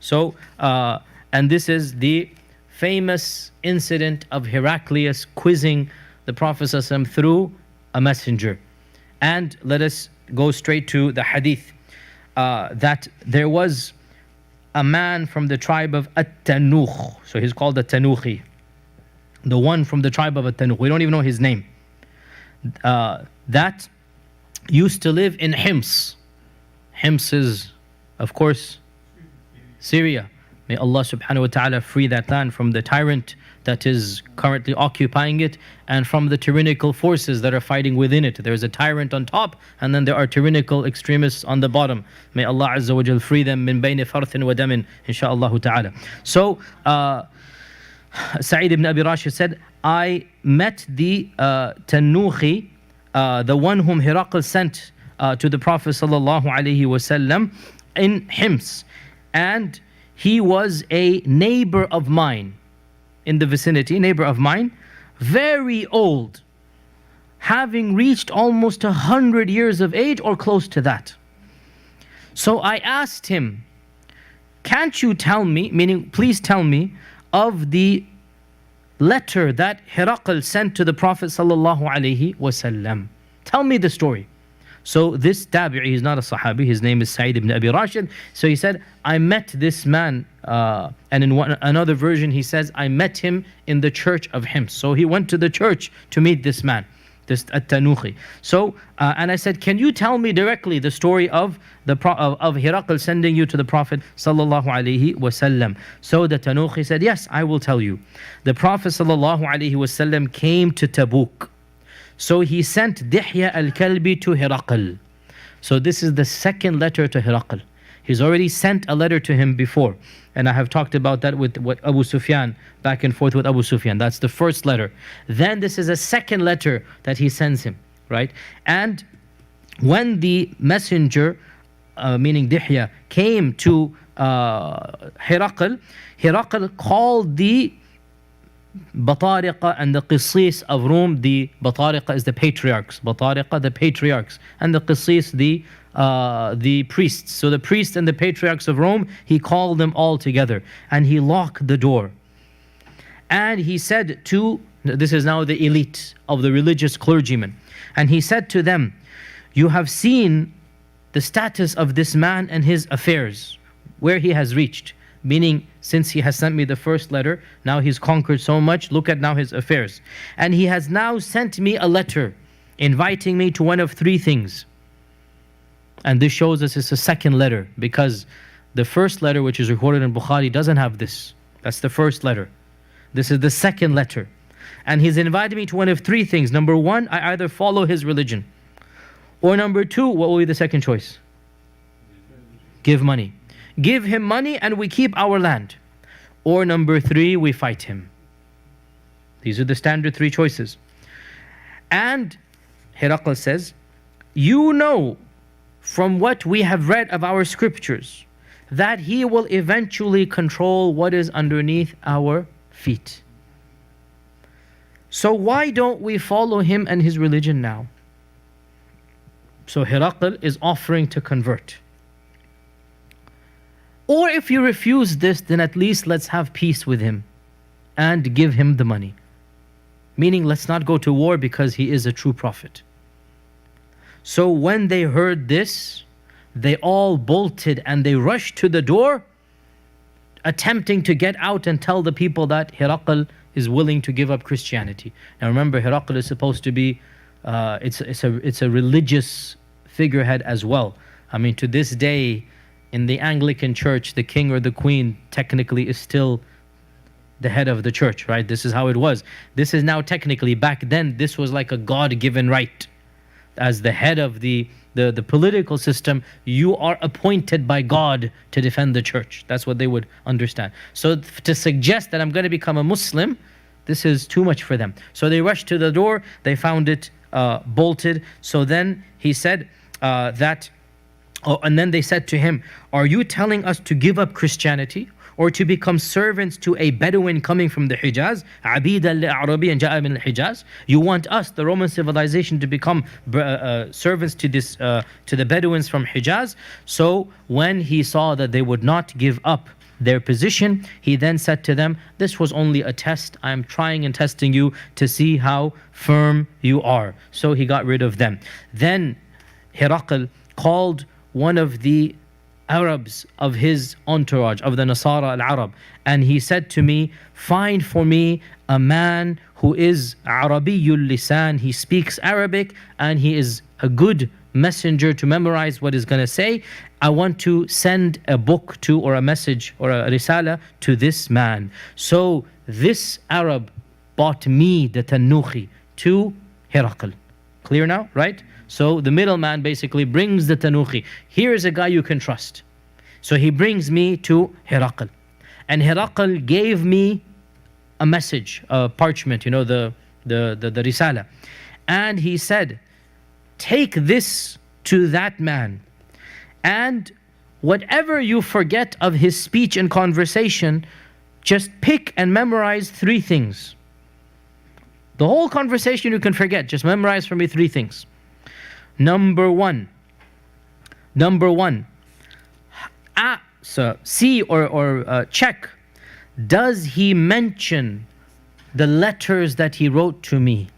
So, and this is the famous incident of Heraculus quizzing the Prophet ﷺ through a messenger. And let us go straight to the hadith, that there was a man from the tribe of At-Tanukh. So he's called the Tanukhi, the one from the tribe of At-Tanukh. We don't even know his name. That used to live in Hims. Hims is, of course, Syria. May Allah subhanahu wa ta'ala free that land from the tyrant that is currently occupying it, and from the tyrannical forces that are fighting within it. There's a tyrant on top, and then there are tyrannical extremists on the bottom. May Allah Azza wa Jal free them min bayni farthin wa damin, insha'Allah ta'ala. So, Sa'id ibn Abi Rashid said, I met the Tanukhi, the one whom Heraculus sent to the Prophet sallallahu alaihi wasallam in Hims, and he was a neighbor of mine in the vicinity, neighbor of mine, very old, having reached almost 100 years of age or close to that. So I asked him, can't you tell me, meaning please tell me, of the letter that Heraculus sent to the Prophet sallallahu alaihi wasallam. Tell me the story. So this tabi'i, he's not a sahabi, his name is Sa'id ibn Abi Rashid. So he said, I met this man, and in another version he says, I met him in the church of Hims. So he went to the church to meet this man, this At-Tanukhi. So, and I said, can you tell me directly the story of Heraculus sending you to the Prophet sallallahu alaihi wasallam? So the Tanukhi said, yes, I will tell you. The Prophet sallallahu alaihi wasallam came to Tabuk. So he sent Dihya al-Kalbi to Heraculus. So this is the second letter to Heraculus. He's already sent a letter to him before. And I have talked about that with Abu Sufyan, back and forth with Abu Sufyan. That's the first letter. Then this is a second letter that he sends him, right? And when the messenger, meaning Dihya, came to Heraculus, Heraculus called the Batariqa and the Qisis of Rome. The Batariqa is the patriarchs, Batariqa the patriarchs, and the Qisis the priests. So the priests and the patriarchs of Rome, he called them all together and he locked the door. And he said to, this is now the elite of the religious clergymen, and he said to them, you have seen the status of this man and his affairs, where he has reached. Meaning, since he has sent me the first letter, now he's conquered so much, look at now his affairs. And he has now sent me a letter inviting me to one of three things. And this shows us it's a second letter, because the first letter, which is recorded in Bukhari, doesn't have this. That's the first letter. This is the second letter. And he's invited me to one of three things. Number one, I either follow his religion. Or number two, what will be the second choice? Give money. Give him money and we keep our land. Or number three, we fight him. These are the standard three choices. And Heraculus says, you know from what we have read of our scriptures that he will eventually control what is underneath our feet. So why don't we follow him and his religion now? So Heraculus is offering to convert. Or if you refuse this, then at least let's have peace with him and give him the money. Meaning, let's not go to war because he is a true prophet. So when they heard this, they all bolted and they rushed to the door, attempting to get out and tell the people that Heraculus is willing to give up Christianity. Now remember, Heraculus is supposed to be, it's a religious figurehead as well. I mean, to this day, in the Anglican church, the king or the queen technically is still the head of the church, right? This is how it was. This is now technically, back then, this was like a God-given right. As the head of the political system, you are appointed by God to defend the church. That's what they would understand. So to suggest that I'm going to become a Muslim, this is too much for them. So they rushed to the door, they found it bolted. So then he said and then they said to him, are you telling us to give up Christianity or to become servants to a Bedouin coming from the Hijaz? عَبِيدًا لِأَعْرَبِيًّا جَاءَ مِنَ الْحِجَاز. You want us, the Roman civilization, to become servants to the Bedouins from Hijaz? So when he saw that they would not give up their position. He then said to them, this was only a test. I am trying and testing you to see how firm you are. So he got rid of them. Then Heracle called one of the Arabs of his entourage, of the Nasara al-Arab, and he said to me, find for me a man who is Arabiyul Lisan, he speaks Arabic and he is a good messenger to memorize what he's going to say. I want to send a book to, or a message, or a risala to this man. So this Arab bought me the Tanukhi to Heracle. Clear now, right? So the middleman basically brings the Tanukhi. Here is a guy you can trust. So he brings me to Heracle. And Heracle gave me a message, a parchment, you know, the risala. And he said, take this to that man, and whatever you forget of his speech and conversation, just pick and memorize 3 things. The whole conversation you can forget, just memorize for me 3 things. Number one, see or check, does he mention the letters that he wrote to me?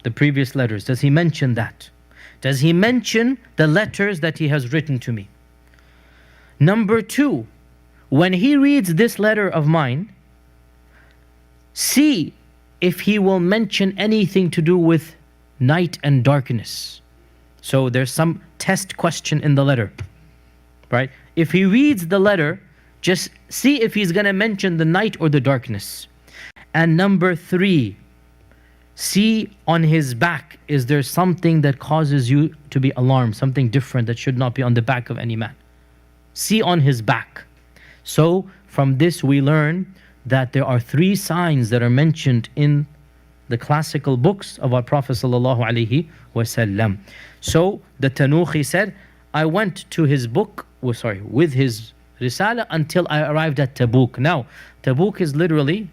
The previous letters, does he mention that? Does he mention the letters that he has written to me? Number 2, when he reads this letter of mine, see if he will mention anything to do with night and darkness. So there's some test question in the letter, right? If he reads the letter, just see if he's going to mention the night or the darkness. And number 3, see on his back, is there something that causes you to be alarmed, something different that should not be on the back of any man? See on his back. So from this we learn that there are 3 signs that are mentioned in the classical books of our Prophet ﷺ. So the Tanukhi said, I went to his book, with his risala until I arrived at Tabuk. Now, Tabuk is literally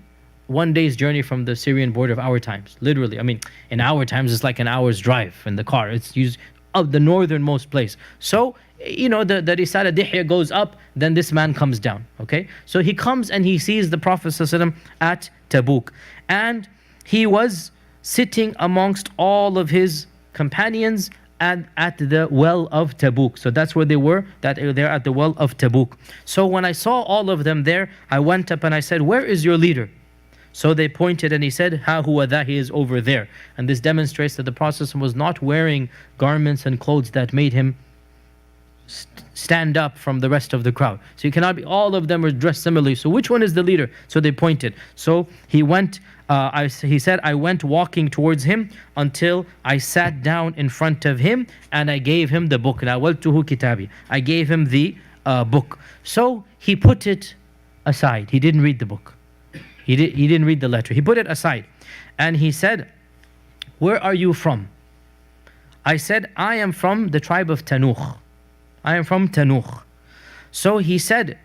1 day's journey from the Syrian border of our times. Literally, I mean, in our times, it's like an hour's drive in the car. It's used of the northernmost place. So, you know, the Risala Dihya goes up, then this man comes down, okay? So he comes and he sees the Prophet ﷺ at Tabuk. And he was sitting amongst all of his companions and at the well of Tabuk. So that's where they were, they're at the well of Tabuk. So when I saw all of them there, I went up and I said, where is your leader? So they pointed and he said, Ha huwa dha, he is over there. And this demonstrates that the Prophet was not wearing garments and clothes that made him stand up from the rest of the crowd. So you cannot be, all of them were dressed similarly. So which one is the leader? So they pointed. So he went, he said, I went walking towards him until I sat down in front of him and I gave him the book. Nawaltuhu kitabi. I gave him the book. So he put it aside. He didn't read the book. He didn't read the letter. He put it aside. And he said, where are you from? I said, I am from the tribe of Tanukh. I am from Tanukh. So he said,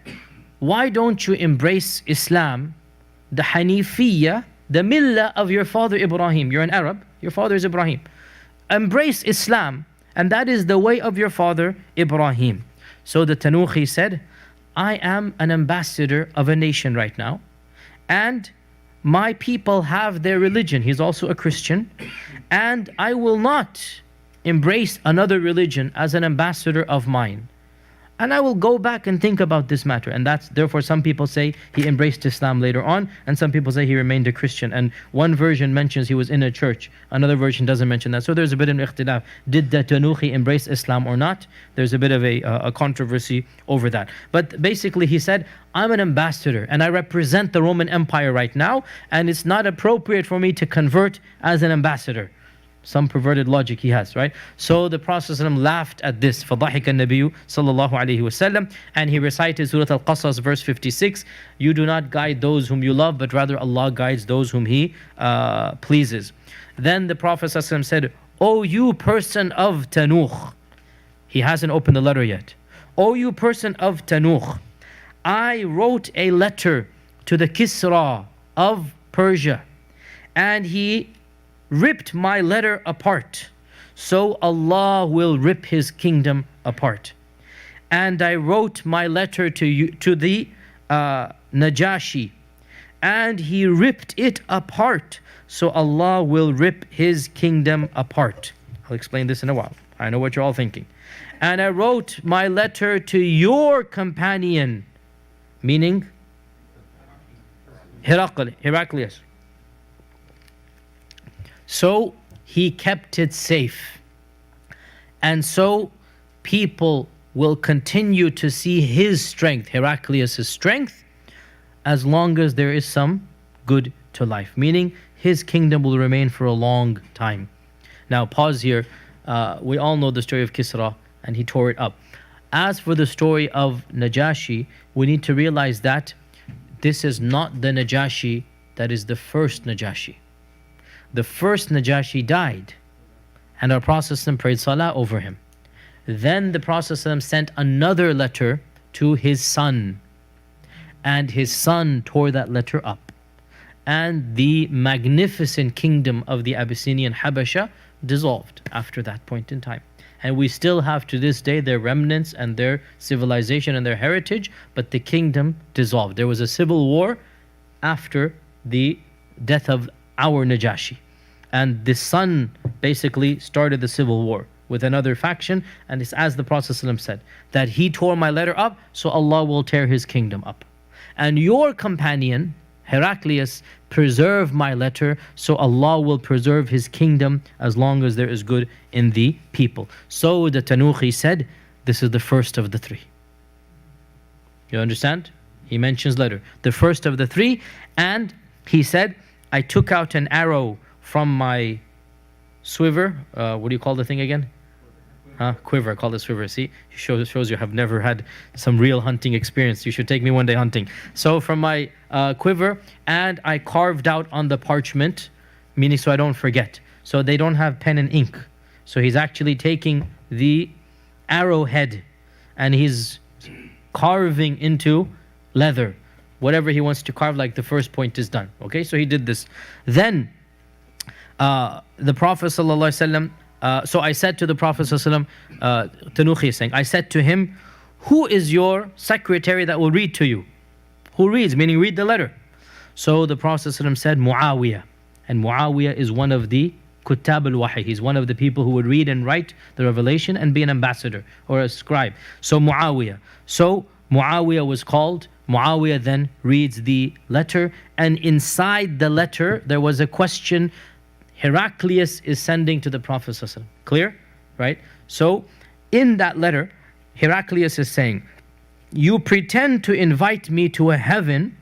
why don't you embrace Islam, the Hanifiyya, the millah of your father Ibrahim? You're an Arab, your father is Ibrahim. Embrace Islam, and that is the way of your father Ibrahim. So the Tanukhi said, I am an ambassador of a nation right now, and my people have their religion. He's also a Christian, and I will not embrace another religion as an ambassador of mine. And I will go back and think about this matter. And that's therefore some people say he embraced Islam later on, and some people say he remained a Christian. And one version mentions he was in a church, another version doesn't mention that. So there's a bit of ikhtilaf. Did the Tanukhi embrace Islam or not? There's a bit of a controversy over that. But basically he said, I'm an ambassador and I represent the Roman Empire right now, and it's not appropriate for me to convert as an ambassador. Some perverted logic he has, right? So the Prophet ﷺ laughed at this. فَضَحِكَ النَّبِيُّ صَلَّى اللَّهُ عَلَيْهِ وَسَلَّمَ. And he recited Surah Al-Qasas verse 56. You do not guide those whom you love, but rather Allah guides those whom He pleases. Then the Prophet ﷺ said, O you person of Tanukh. He hasn't opened the letter yet. O you person of Tanukh, I wrote a letter to the Kisra of Persia, and he ripped my letter apart, so Allah will rip His kingdom apart. And I wrote my letter to you, to the Najashi, and he ripped it apart. So Allah will rip his kingdom apart. I'll explain this in a while. I know what you're all thinking. And I wrote my letter to your companion, meaning Heraculus. So he kept it safe. And so people will continue to see his strength, Heraclius' strength, as long as there is some good to life. Meaning his kingdom will remain for a long time. Now pause here. We all know the story of Kisra, and he tore it up. As for the story of Najashi, we need to realize that this is not the Najashi that is the first Najashi. The first Najashi died, and our Prophet prayed salah over him. Then the Prophet sent another letter to his son, and his son tore that letter up. And the magnificent kingdom of the Abyssinian Habasha dissolved after that point in time. And we still have to this day their remnants and their civilization and their heritage, but the kingdom dissolved. There was a civil war after the death of our Najashi. And the son basically started the civil war with another faction, and it's as the Prophet ﷺ said, that he tore my letter up, so Allah will tear his kingdom up. And your companion, Heraclius, preserve my letter, so Allah will preserve his kingdom as long as there is good in the people. So the Tanuhi said, this is the first of the three. You understand? He mentions later, the first of the three, and he said, I took out an arrow from my swiver. What do you call the thing again? Quiver. I call it swiver. See, shows you have never had some real hunting experience. You should take me one day hunting. So from my quiver, and I carved out on the parchment, meaning so I don't forget. So they don't have pen and ink. So he's actually taking the arrowhead and he's carving into leather. Whatever he wants to carve, like the first point is done. Okay, so he did this. Then the Prophet ﷺ, so I said to the Prophet ﷺ, Tanuhi is saying, I said to him, who is your secretary that will read to you? Who reads? Meaning read the letter. So the Prophet ﷺ said, Muawiyah. And Muawiyah is one of the Kutab al-Wahi. He's one of the people who would read and write the revelation and be an ambassador or a scribe. So Muawiyah. So Muawiyah was called. Muawiyah then reads the letter, and inside the letter there was a question Heraclius is sending to the Prophet ﷺ. Clear? Right? So in that letter, Heraclius is saying, you pretend to invite me to a heaven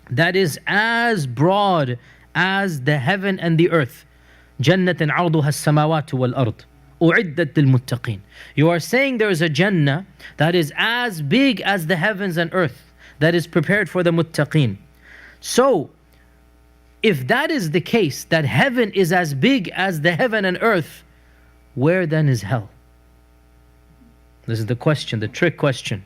that is as broad as the heaven and the earth. Jannatin arduha as-samawati wal-ard. U'iddat lil-muttaqin. You are saying there is a Jannah that is as big as the heavens and earth, that is prepared for the muttaqin. So, if that is the case, that heaven is as big as the heaven and earth, where then is hell? This is the question, the trick question.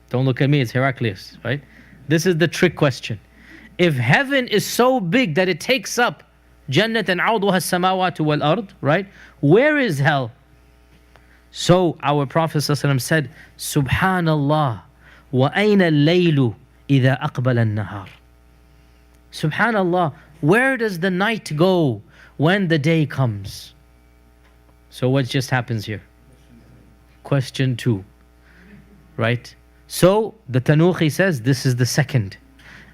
Don't look at me, it's Heraclius, right? This is the trick question. If heaven is so big that it takes up Jannatan arduha as-samawati wal-ard, right? Where is hell? So our Prophet ﷺ said, Subhanallah, wa ayna al-laylu idha aqbala an-nahar. Subhanallah, where does the night go when the day comes? So what just happens here? Question 2, right? So the Tanuhi says this is the second.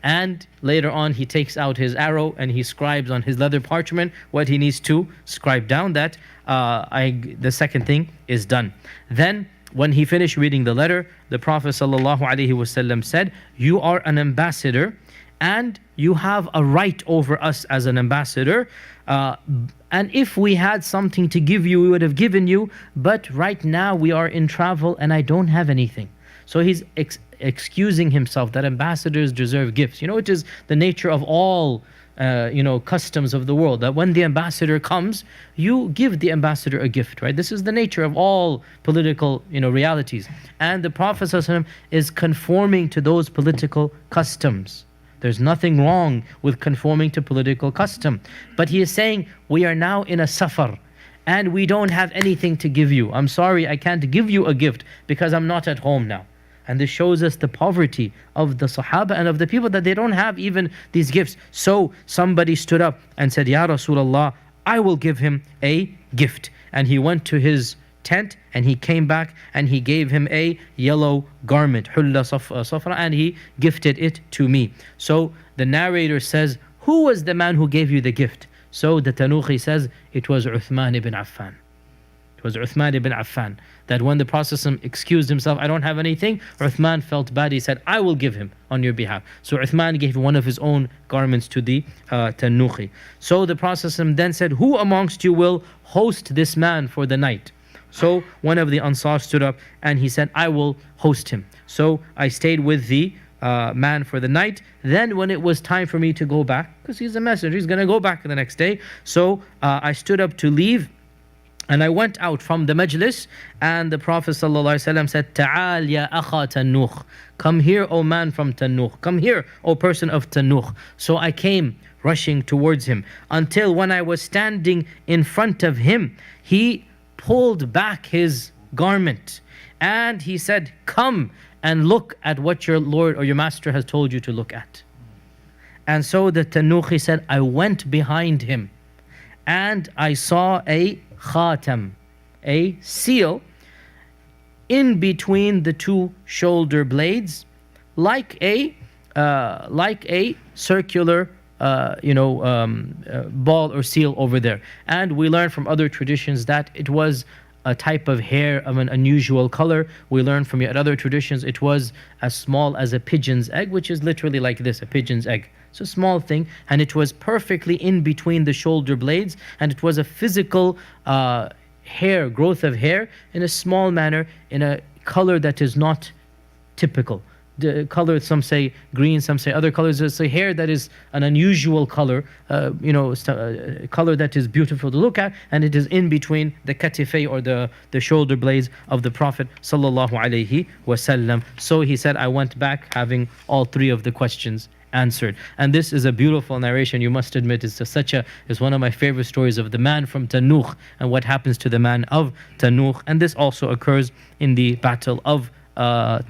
And later on he takes out his arrow and he scribes on his leather parchment what he needs to scribe down, that the second thing is done. Then when he finished reading the letter, the Prophet ﷺ said, you are an ambassador and you have a right over us as an ambassador. And if we had something to give you, we would have given you. But right now we are in travel and I don't have anything. So he's excusing himself that ambassadors deserve gifts. Which is the nature of all customs of the world, that when the ambassador comes, you give the ambassador a gift, right? This is the nature of all political realities. And the Prophet ﷺ is conforming to those political customs. There's nothing wrong with conforming to political custom. But he is saying, we are now in a safar and we don't have anything to give you. I'm sorry, I can't give you a gift because I'm not at home now. And this shows us the poverty of the Sahaba and of the people, that they don't have even these gifts. So somebody stood up and said, Ya Rasulullah, I will give him a gift. And he went to his tent and he came back and he gave him a yellow garment, hulla safra, and he gifted it to me. So the narrator says, who was the man who gave you the gift? So the Tanuhi says, it was Uthman ibn Affan. It was Uthman ibn Affan. That when the Prophet excused himself, I don't have anything, Uthman felt bad. He said, I will give him on your behalf. So Uthman gave one of his own garments to the Tanuhi. So the Prophet then said, who amongst you will host this man for the night? So one of the Ansar stood up and he said, I will host him. So I stayed with the man for the night. Then when it was time for me to go back, because he's a messenger, he's going to go back the next day. So I stood up to leave. And I went out from the majlis, and the Prophet ﷺ said, Ta'al ya akha Tanukh. Come here, O man from Tanukh. Come here, O person of Tanukh. So I came rushing towards him, until when I was standing in front of him, he pulled back his garment. And he said, come and look at what your Lord or your master has told you to look at. And so the Tanukhi said, I went behind him, and I saw a khatam, a seal, in between the two shoulder blades, like a circular ball or seal over there. And we learn from other traditions that it was a type of hair of an unusual color. We learn from yet other traditions it was as small as a pigeon's egg, which is literally like this, a pigeon's egg. It's a small thing, and it was perfectly in between the shoulder blades, and it was a physical growth of hair in a small manner, in a color that is not typical. The color, some say green, some say other colors. It's a hair that is an unusual color, a color that is beautiful to look at, and it is in between the katifay or the shoulder blades of the Prophet sallallahu alaihi wasallam. So he said, I went back having all three of the questions answered. And this is a beautiful narration, you must admit. It's one of my favorite stories of the man from Tanukh and what happens to the man of Tanukh. And this also occurs in the battle of